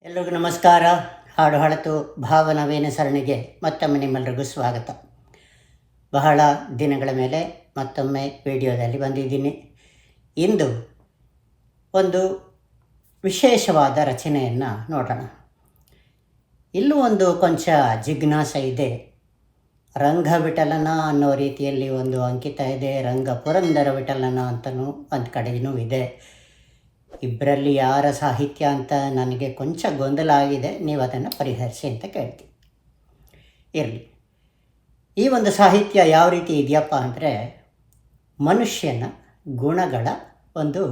ಎಲ್ರಿಗೂ ನಮಸ್ಕಾರ. ಹಾಡು ಹಳತು ಭಾವನವೇನ ಸರಣಿಗೆ ಮತ್ತೊಮ್ಮೆ ನಿಮ್ಮೆಲ್ಲರಿಗೂ ಸ್ವಾಗತ. ಬಹಳ ದಿನಗಳ ಮೇಲೆ ಮತ್ತೊಮ್ಮೆ ವಿಡಿಯೋದಲ್ಲಿ ಬಂದಿದ್ದೀನಿ. ಇಂದು ಒಂದು ವಿಶೇಷವಾದ ರಚನೆಯನ್ನು ನೋಡೋಣ. ಇಲ್ಲೂ ಒಂದು ಕೊಂಚ ಜಿಜ್ಞಾಸೆ ಇದೆ. ರಂಗ ವಿಠಲನ ಅನ್ನೋ ರೀತಿಯಲ್ಲಿ ಒಂದು ಅಂಕಿತ ಇದೆ, ರಂಗ ಪುರಂದರ ವಿಠಲನ ಅಂತಲೂ ಒಂದು ಕಡೆಗೂ ಇದೆ. ಇಬ್ಬರಲ್ಲಿ ಯಾರ ಸಾಹಿತ್ಯ ಅಂತ ನನಗೆ ಕೊಂಚ ಗೊಂದಲ ಆಗಿದೆ. ನೀವು ಅದನ್ನು ಪರಿಹರಿಸಿ ಅಂತ ಕೇಳ್ತೀನಿ. ಇರಲಿ, ಈ ಒಂದು ಸಾಹಿತ್ಯ ಯಾವ ರೀತಿ ಇದೆಯಪ್ಪ ಅಂದರೆ, ಮನುಷ್ಯನ ಗುಣಗಳ ಒಂದು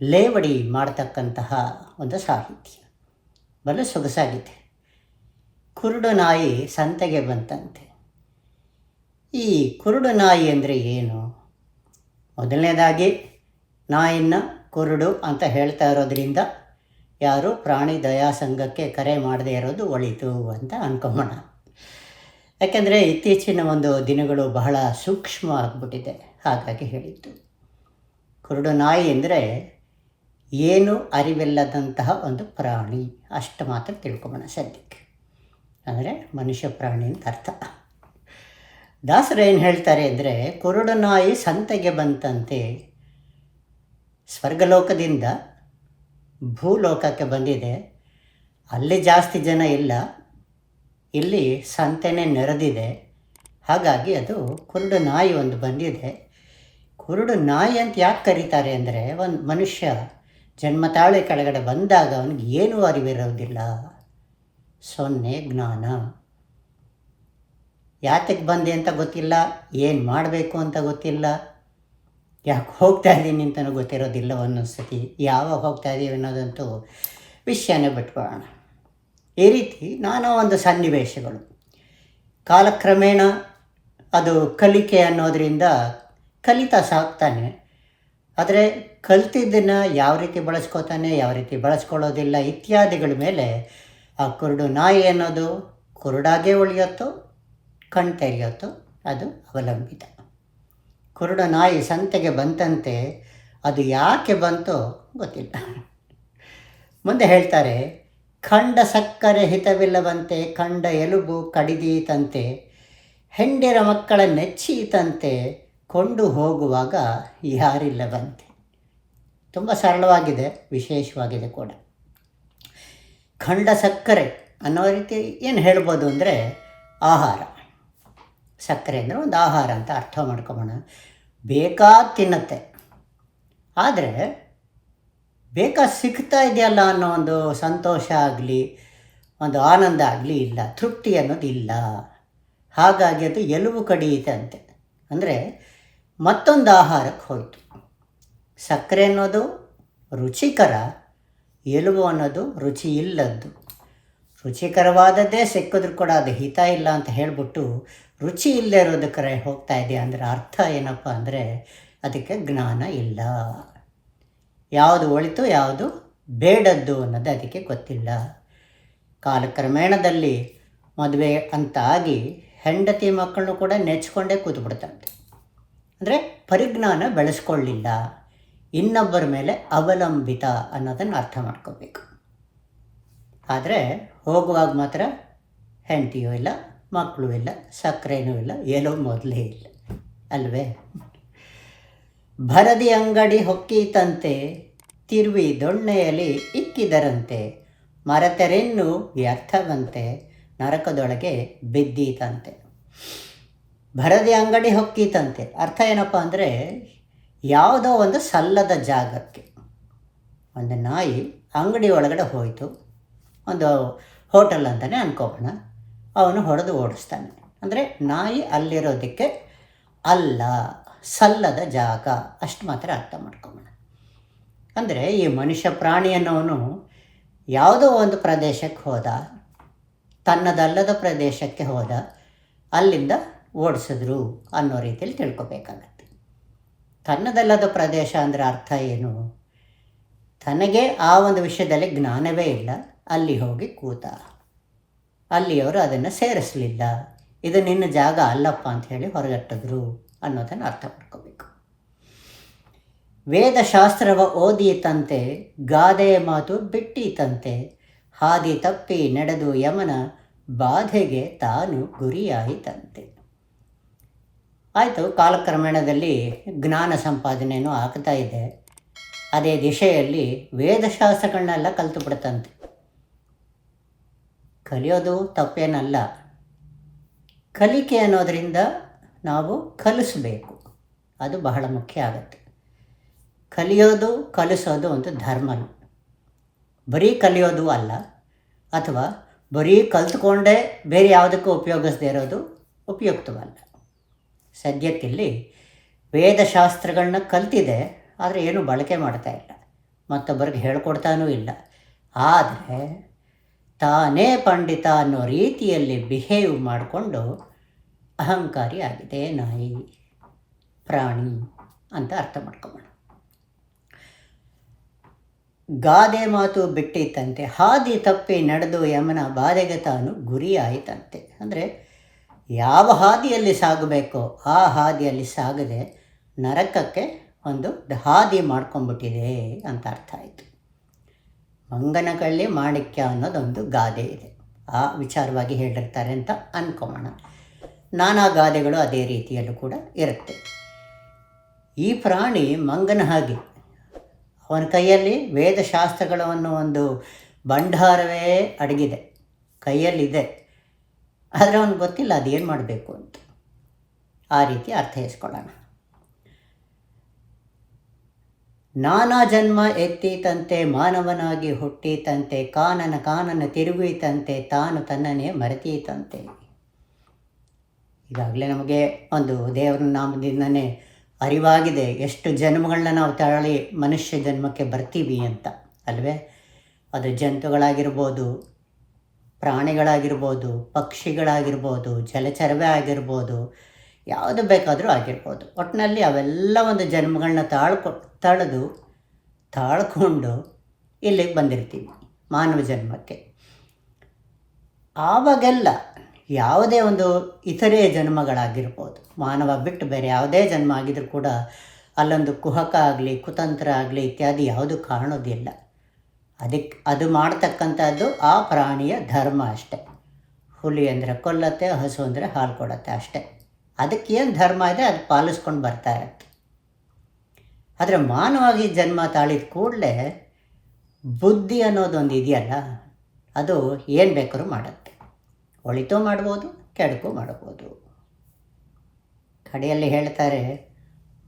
ಲೇವಡಿ ಮಾಡ್ತಕ್ಕಂತಹ ಒಂದು ಸಾಹಿತ್ಯ. ಬಲು ಸೊಗಸಾಗಿದೆ. ಕುರುಡು ನಾಯಿ ಸಂತೆಗೆ ಬಂತಂತೆ. ಈ ಕುರುಡು ನಾಯಿ ಅಂದರೆ ಏನು? ಮೊದಲನೇದಾಗಿ ನಾಯಿನ ಕುರುಡು ಅಂತ ಹೇಳ್ತಾ ಇರೋದ್ರಿಂದ ಯಾರು ಪ್ರಾಣಿ ದಯಾ ಸಂಘಕ್ಕೆ ಕರೆ ಮಾಡದೇ ಇರೋದು ಒಳಿತು ಅಂತ ಅಂದ್ಕೊಂಬೋಣ. ಯಾಕೆಂದರೆ ಇತ್ತೀಚಿನ ಒಂದು ದಿನಗಳು ಬಹಳ ಸೂಕ್ಷ್ಮ ಆಗಿಬಿಟ್ಟಿದೆ, ಹಾಗಾಗಿ ಹೇಳಿದ್ದು. ಕುರುಡು ನಾಯಿ ಅಂದರೆ ಏನು ಅರಿವಿಲ್ಲದಂತಹ ಒಂದು ಪ್ರಾಣಿ, ಅಷ್ಟು ಮಾತ್ರ ತಿಳ್ಕೊಂಬೋಣ ಸದ್ಯಕ್ಕೆ. ಅಂದರೆ ಮನುಷ್ಯ ಪ್ರಾಣಿ ಅಂತ ಅರ್ಥ. ದಾಸರು ಏನು ಹೇಳ್ತಾರೆ ಅಂದರೆ, ಕುರುಡು ನಾಯಿ ಸಂತೆಗೆ ಬಂತಂತೆ. ಸ್ವರ್ಗಲೋಕದಿಂದ ಭೂಲೋಕಕ್ಕೆ ಬಂದಿದೆ. ಅಲ್ಲಿ ಜಾಸ್ತಿ ಜನ ಇಲ್ಲ, ಇಲ್ಲಿ ಸಂತೆನೇ ನೆರೆದಿದೆ. ಹಾಗಾಗಿ ಅದು ಕುರುಡು ನಾಯಿ ಒಂದು ಬಂದಿದೆ. ಕುರುಡು ನಾಯಿ ಅಂತ ಯಾಕೆ ಕರೀತಾರೆ ಅಂದರೆ, ಒಂದು ಮನುಷ್ಯ ಜನ್ಮತಾಳೆ ಕೆಳಗಡೆ ಬಂದಾಗ ಅವನಿಗೆ ಏನೂ ಅರಿವಿರೋದಿಲ್ಲ, ಸೊನ್ನೆ ಜ್ಞಾನ. ಯಾತಕ್ಕೆ ಬಂದೆ ಅಂತ ಗೊತ್ತಿಲ್ಲ, ಏನು ಮಾಡಬೇಕು ಅಂತ ಗೊತ್ತಿಲ್ಲ, ಯಾಕೆ ಹೋಗ್ತಾ ಇದ್ದೀನಿ ಅಂತಲೂ ಗೊತ್ತಿರೋದಿಲ್ಲ. ಒಂದೊಂದು ಸತಿ ಯಾವಾಗ ಹೋಗ್ತಾ ಇದ್ದೀವಿ ಅನ್ನೋದಂತೂ ವಿಷಯನೇ ಬಿಟ್ಕೊಳ್ಳೋಣ. ಈ ರೀತಿ ನಾನಾ ಒಂದು ಸನ್ನಿವೇಶಗಳು. ಕಾಲಕ್ರಮೇಣ ಅದು ಕಲಿಕೆ ಅನ್ನೋದರಿಂದ ಕಲಿತಾ ಸಾಕ್ತಾನೆ. ಆದರೆ ಕಲ್ತಿದ್ದನ್ನು ಯಾವ ರೀತಿ ಬಳಸ್ಕೋತಾನೆ, ಯಾವ ರೀತಿ ಬಳಸ್ಕೊಳ್ಳೋದಿಲ್ಲ ಇತ್ಯಾದಿಗಳ ಮೇಲೆ ಆ ಕುರುಡು ನಾಯಿ ಅನ್ನೋದು ಕುರುಡಾಗೇ ಉಳಿಯುತ್ತೋ ಕಣ್ ತೆರೆಯುತ್ತೋ ಅದು ಅವಲಂಬಿತ. ಕುರುಡು ನಾಯಿ ಸಂತೆಗೆ ಬಂತಂತೆ. ಅದು ಯಾಕೆ ಬಂತೋ ಗೊತ್ತಿಲ್ಲ. ಮುಂದೆ ಹೇಳ್ತಾರೆ, ಖಂಡ ಸಕ್ಕರೆ ಹಿತವಿಲ್ಲವಂತೆ, ಕಂಡ ಎಲುಬು ಕಡಿದೀತಂತೆ, ಹೆಂಡಿರ ಮಕ್ಕಳ ನೆಚ್ಚೀತಂತೆ, ಕೊಂಡು ಹೋಗುವಾಗ ಯಾರಿಲ್ಲವಂತೆ. ತುಂಬ ಸರಳವಾಗಿದೆ, ವಿಶೇಷವಾಗಿದೆ ಕೂಡ. ಖಂಡ ಸಕ್ಕರೆ ಅನ್ನೋ ರೀತಿ ಏನು ಹೇಳ್ಬೋದು ಅಂದರೆ, ಆಹಾರ. ಸಕ್ಕರೆ ಅಂದರೆ ಒಂದು ಆಹಾರ ಅಂತ ಅರ್ಥ ಮಾಡ್ಕೊಬೋಣ. ಬೇಕಾದ ತಿನ್ನತ್ತೆ, ಆದರೆ ಬೇಕಾದ ಸಿಗ್ತಾ ಇದೆಯಲ್ಲ ಅನ್ನೋ ಒಂದು ಸಂತೋಷ ಆಗಲಿ ಒಂದು ಆನಂದ ಆಗಲಿ ಇಲ್ಲ, ತೃಪ್ತಿ ಅನ್ನೋದು ಇಲ್ಲ. ಹಾಗಾಗಿ ಅದು ಎಲುಬು ಕಡಿಯುತ್ತಂತೆ. ಅಂದರೆ ಮತ್ತೊಂದು ಆಹಾರಕ್ಕೆ ಹೋಯಿತು. ಸಕ್ಕರೆ ಅನ್ನೋದು ರುಚಿಕರ, ಎಲುಬು ಅನ್ನೋದು ರುಚಿ ಇಲ್ಲದ್ದು. ರುಚಿಕರವಾದದ್ದೇ ಸಿಕ್ಕಿದ್ರು ಕೂಡ ಅದು ಹಿತ ಇಲ್ಲ ಅಂತ ಹೇಳಿಬಿಟ್ಟು ರುಚಿ ಇಲ್ಲದೆ ಇರೋದಕ್ಕೆ ಹೋಗ್ತಾ ಇದೆಯಾ ಅಂದರೆ ಅರ್ಥ ಏನಪ್ಪ ಅಂದರೆ, ಅದಕ್ಕೆ ಜ್ಞಾನ ಇಲ್ಲ. ಯಾವುದು ಒಳಿತು ಯಾವುದು ಬೇಡದ್ದು ಅನ್ನೋದು ಅದಕ್ಕೆ ಗೊತ್ತಿಲ್ಲ. ಕಾಲಕ್ರಮೇಣದಲ್ಲಿ ಮದುವೆ ಅಂತ ಆಗಿ ಹೆಂಡತಿ ಮಕ್ಕಳನ್ನು ಕೂಡ ನೆಚ್ಕೊಂಡೇ ಕೂತ್ಬಿಡ್ತಂತೆ. ಅಂದರೆ ಪರಿಜ್ಞಾನ ಬೆಳೆಸ್ಕೊಳ್ಳಿಲ್ಲ, ಇನ್ನೊಬ್ಬರ ಮೇಲೆ ಅವಲಂಬಿತ ಅನ್ನೋದನ್ನು ಅರ್ಥ ಮಾಡ್ಕೋಬೇಕು. ಆದರೆ ಹೋಗುವಾಗ ಮಾತ್ರ ಹೆಂಡತಿಯೂ ಇಲ್ಲ, ಮಕ್ಕಳು ಇಲ್ಲ, ಸಕ್ಕರೆನೂ ಇಲ್ಲ, ಎಲ್ಲೋ ಮೊದಲೇ ಇಲ್ಲ ಅಲ್ವೇ. ಭರದಿ ಅಂಗಡಿ ಹೊಕ್ಕೀತಂತೆ, ತಿರುವಿ ದೊಣ್ಣೆಯಲ್ಲಿ ಇಕ್ಕಿದರಂತೆ, ಮರೆತರೆನ್ನು ವ್ಯರ್ಥವಂತೆ, ನರಕದೊಳಗೆ ಬಿದ್ದೀತಂತೆ. ಭರದಿ ಅಂಗಡಿ ಹೊಕ್ಕೀತಂತೆ ಅರ್ಥ ಏನಪ್ಪ ಅಂದರೆ, ಯಾವುದೋ ಒಂದು ಸಲ್ಲದ ಜಾಗಕ್ಕೆ ಒಂದು ನಾಯಿ ಅಂಗಡಿ ಒಳಗಡೆ ಹೋಯಿತು. ಒಂದು ಹೋಟೆಲ್ ಅಂತಲೇ ಅನ್ಕೋಬೋಣ. ಅವನು ಹೊಡೆದು ಓಡಿಸ್ತಾನೆ. ಅಂದರೆ ನಾಯಿ ಅಲ್ಲಿರೋದಕ್ಕೆ ಅಲ್ಲ, ಸಲ್ಲದ ಜಾಗ, ಅಷ್ಟು ಮಾತ್ರ ಅರ್ಥ ಮಾಡ್ಕೊಬೋಣ. ಅಂದರೆ ಈ ಮನುಷ್ಯ ಪ್ರಾಣಿ ಅನ್ನೋನು ಯಾವುದೋ ಒಂದು ಪ್ರದೇಶಕ್ಕೆ ಹೋದ, ತನ್ನದಲ್ಲದ ಪ್ರದೇಶಕ್ಕೆ ಹೋದ, ಅಲ್ಲಿಂದ ಓಡಿಸಿದ್ರು ಅನ್ನೋ ರೀತಿಯಲ್ಲಿ ತಿಳ್ಕೊಬೇಕಾಗತ್ತೆ. ತನ್ನದಲ್ಲದ ಪ್ರದೇಶ ಅಂದರೆ ಅರ್ಥ ಏನು? ತನಗೆ ಆ ಒಂದು ವಿಷಯದಲ್ಲಿ ಜ್ಞಾನವೇ ಇಲ್ಲ, ಅಲ್ಲಿ ಹೋಗಿ ಕೂತ, ಅಲ್ಲಿಯವರು ಅದನ್ನು ಸೇರಿಸಲಿಲ್ಲ, ಇದು ನಿನ್ನ ಜಾಗ ಅಲ್ಲಪ್ಪ ಅಂತ ಹೇಳಿ ಹೊರಗಟ್ಟಿದ್ರು ಅನ್ನೋದನ್ನು ಅರ್ಥ ಮಾಡ್ಕೋಬೇಕು. ವೇದಶಾಸ್ತ್ರವ ಓದೀತಂತೆ, ಗಾದೆಯ ಮಾತು ಬಿಟ್ಟೀತಂತೆ, ಹಾದಿ ತಪ್ಪಿ ನಡೆದು ಯಮನ ಬಾಧೆಗೆ ತಾನು ಗುರಿಯಾಯಿತಂತೆ. ಆಯಿತು, ಕಾಲಕ್ರಮೇಣದಲ್ಲಿ ಜ್ಞಾನ ಸಂಪಾದನೆಯೂ ಆಗ್ತಾ ಇದೆ. ಅದೇ ದಿಶೆಯಲ್ಲಿ ವೇದಶಾಸ್ತ್ರಗಳನ್ನೆಲ್ಲ ಕಲಿತು ಬಿಡ್ತಂತೆ. ಕಲಿಯೋದು ತಪ್ಪೇನಲ್ಲ, ಕಲಿಕೆ ಅನ್ನೋದರಿಂದ ನಾವು ಕಲಿಸಬೇಕು, ಅದು ಬಹಳ ಮುಖ್ಯ ಆಗುತ್ತೆ. ಕಲಿಯೋದು ಕಲಿಸೋದು ಒಂದು ಧರ್ಮ, ಬರೀ ಕಲಿಯೋದು ಅಲ್ಲ, ಅಥವಾ ಬರೀ ಕಲ್ತ್ಕೊಂಡೇ ಬೇರೆ ಯಾವುದಕ್ಕೂ ಉಪಯೋಗಿಸದೇ ಇರೋದು ಉಪಯುಕ್ತವಲ್ಲ. ಸದ್ಯಕ್ಕಿಲ್ಲಿ ವೇದಶಾಸ್ತ್ರಗಳನ್ನ ಕಲ್ತಿದೆ, ಆದರೆ ಏನೂ ಬಳಕೆ ಮಾಡ್ತಾ ಇಲ್ಲ, ಮತ್ತೊಬ್ಬರಿಗೆ ಹೇಳ್ಕೊಡ್ತಾನೂ ಇಲ್ಲ. ಆದರೆ ತಾನೇ ಪಂಡಿತ ಅನ್ನೋ ರೀತಿಯಲ್ಲಿ ಬಿಹೇವ್ ಮಾಡಿಕೊಂಡು ಅಹಂಕಾರಿ ಆಗಿದೆ, ನಾಯಿ ಪ್ರಾಣಿ ಅಂತ ಅರ್ಥ ಮಾಡ್ಕೊಳ್ಳೋಣ. ಗಾದೆ ಮಾತು ಬಿಟ್ಟಿತ್ತಂತೆ, ಹಾದಿ ತಪ್ಪಿ ನಡೆದು ಯಮನ ಬಾಧೆಗೆ ತಾನು ಗುರಿಯಾಯಿತಂತೆ. ಅಂದರೆ ಯಾವ ಹಾದಿಯಲ್ಲಿ ಸಾಗಬೇಕೋ ಆ ಹಾದಿಯಲ್ಲಿ ಸಾಗದೆ ನರಕಕ್ಕೆ ಒಂದು ಹಾದಿ ಮಾಡ್ಕೊಂಡ್ಬಿಟ್ಟಿದೆ ಅಂತ ಅರ್ಥ ಆಯಿತು. ಮಂಗನಕಳ್ಳಿ ಮಾಣಿಕ್ಯ ಅನ್ನೋದೊಂದು ಗಾದೆ ಇದೆ, ಆ ವಿಚಾರವಾಗಿ ಹೇಳಿರ್ತಾರೆ ಅಂತ ಅಂದ್ಕೊಳ್ಳೋಣ. ನಾನಾ ಗಾದೆಗಳು ಅದೇ ರೀತಿಯಲ್ಲೂ ಕೂಡ ಇರುತ್ತೆ. ಈ ಪ್ರಾಣಿ ಮಂಗನ ಹಾಗೆ, ಅವನ ಕೈಯಲ್ಲಿ ವೇದಶಾಸ್ತ್ರಗಳನ್ನು ಒಂದು ಭಂಡಾರವೇ ಅಡಗಿದೆ, ಕೈಯಲ್ಲಿದೆ, ಆದರೆ ಅವನಿಗೆ ಗೊತ್ತಿಲ್ಲ ಅದೇನು ಮಾಡಬೇಕು ಅಂತ. ಆ ರೀತಿ ಅರ್ಥೈಸ್ಕೊಳ್ಳೋಣ. ನಾನಾ ಜನ್ಮ ಎತ್ತೀತಂತೆ, ಮಾನವನಾಗಿ ಹುಟ್ಟೀತಂತೆ, ಕಾನನ ತಿರುಗುಯಿತಂತೆ, ತಾನು ತನ್ನನ್ನೇ ಮರೆತೀತಂತೆ. ಈಗಾಗಲೇ ನಮಗೆ ಒಂದು ದೇವರ ನಾಮದಿಂದನೇ ಅರಿವಾಗಿದೆ ಎಷ್ಟು ಜನ್ಮಗಳನ್ನ ನಾವು ತಾಳಿ ಮನುಷ್ಯ ಜನ್ಮಕ್ಕೆ ಬರ್ತೀವಿ ಅಂತ, ಅಲ್ವೇ? ಅದು ಜಂತುಗಳಾಗಿರ್ಬೋದು, ಪ್ರಾಣಿಗಳಾಗಿರ್ಬೋದು, ಪಕ್ಷಿಗಳಾಗಿರ್ಬೋದು, ಜಲಚರವೇ ಆಗಿರ್ಬೋದು, ಯಾವುದು ಬೇಕಾದರೂ ಆಗಿರ್ಬೋದು. ಒಟ್ಟಿನಲ್ಲಿ ಅವೆಲ್ಲ ಒಂದು ಜನ್ಮಗಳನ್ನ ತಾಳ್ಕೊಂಡು ಇಲ್ಲಿಗೆ ಬಂದಿರ್ತೀವಿ ಮಾನವ ಜನ್ಮಕ್ಕೆ. ಆವಾಗೆಲ್ಲ ಯಾವುದೇ ಒಂದು ಇತರೆ ಜನ್ಮಗಳಾಗಿರ್ಬೋದು, ಮಾನವ ಬಿಟ್ಟು ಬೇರೆ ಯಾವುದೇ ಜನ್ಮ ಆಗಿದ್ರೂ ಕೂಡ ಅಲ್ಲೊಂದು ಕುಹಕ ಆಗಲಿ, ಕುತಂತ್ರ ಆಗಲಿ ಇತ್ಯಾದಿ ಯಾವುದು ಕಾಣೋದಿಲ್ಲ. ಅದು ಮಾಡ್ತಕ್ಕಂಥದ್ದು ಆ ಪ್ರಾಣಿಯ ಧರ್ಮ ಅಷ್ಟೆ. ಹುಲಿ ಅಂದರೆ ಕೊಲ್ಲತ್ತೆ, ಹಸು ಅಂದರೆ ಹಾಲು ಕೊಡುತ್ತೆ ಅಷ್ಟೇ. ಅದಕ್ಕೇನು ಧರ್ಮ ಇದೆ ಅದು ಪಾಲಿಸ್ಕೊಂಡು ಬರ್ತಾ ಇರುತ್ತೆ. ಆದರೆ ಮಾನವಾಗಿ ಜನ್ಮ ತಾಳಿದ ಕೂಡಲೇ ಬುದ್ಧಿ ಅನ್ನೋದೊಂದು ಇದೆಯಲ್ಲ, ಅದು ಏನು ಬೇಕಾದ್ರೂ ಮಾಡುತ್ತೆ. ಒಳಿತು ಮಾಡ್ಬೋದು, ಕೆಡಕು ಮಾಡ್ಬೋದು. ಕಡೆಯಲ್ಲಿ ಹೇಳ್ತಾರೆ,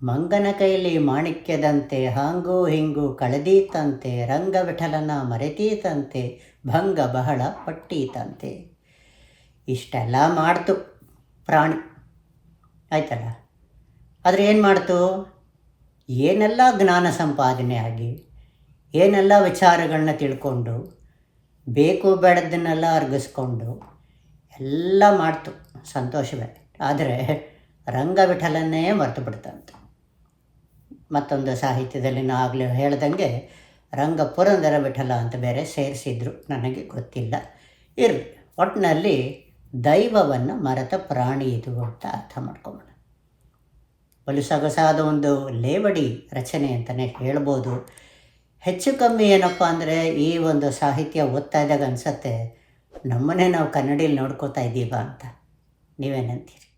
ಮಂಗನ ಕೈಲಿ ಮಾಣಿಕ್ಯದಂತೆ, ಹಾಂಗೂ ಹಿಂಗೂ ಕಳೆದೀತಂತೆ, ರಂಗ ವಿಠಲನ ಮರೆತೀತಂತೆ, ಭಂಗ ಬಹಳ ಪಟ್ಟೀತಂತೆ. ಇಷ್ಟೆಲ್ಲ ಮಾಡ್ತು ಪ್ರಾಣಿ, ಆಯ್ತಲ್ಲ. ಆದರೆ ಏನು ಮಾಡ್ತು? ಏನೆಲ್ಲ ಜ್ಞಾನ ಸಂಪಾದನೆ ಆಗಿ, ಏನೆಲ್ಲ ವಿಚಾರಗಳನ್ನ ತಿಳ್ಕೊಂಡು, ಬೇಕು ಬೇಡದನ್ನೆಲ್ಲ ಅರ್ಗಿಸ್ಕೊಂಡು ಎಲ್ಲ ಮಾಡ್ತು, ಸಂತೋಷವೇ. ಆದರೆ ರಂಗವಿಠಲನ್ನೇ ಮರೆತು ಬಿಡ್ತಂತೆ. ಮತ್ತೊಂದು ಸಾಹಿತ್ಯದಲ್ಲಿ ನಾವು ಆಗಲೇ ಹೇಳ್ದಂಗೆ ರಂಗ ಪುರಂದರ ವಿಠಲ ಅಂತ ಬೇರೆ ಸೇರಿಸಿದ್ರು, ನನಗೆ ಗೊತ್ತಿಲ್ಲ. ಇರಲಿ, ಒಟ್ಟಿನಲ್ಲಿ ದೈವವನ್ನು ಮರೆತ ಪ್ರಾಣಿ ಇದು ಅಂತ ಅರ್ಥ ಮಾಡ್ಕೊಳ್ಳೋಣ. ಬಲು ಸೊಗಸಾದ ಒಂದು ಲೇವಡಿ ರಚನೆ ಅಂತಲೇ ಹೇಳ್ಬೋದು. ಹೆಚ್ಚು ಕಮ್ಮಿ ಏನಪ್ಪ ಅಂದರೆ ಈ ಒಂದು ಸಾಹಿತ್ಯ ಓದ್ತಾ ಇದ್ದಾಗ ಅನಿಸತ್ತೆ, ನಮ್ಮನ್ನೇ ನಾವು ಕನ್ನಡಿಯಲ್ಲಿ ನೋಡ್ಕೋತಾ ಇದ್ದೀವ ಅಂತ. ನೀವೇನಂತೀರಿ?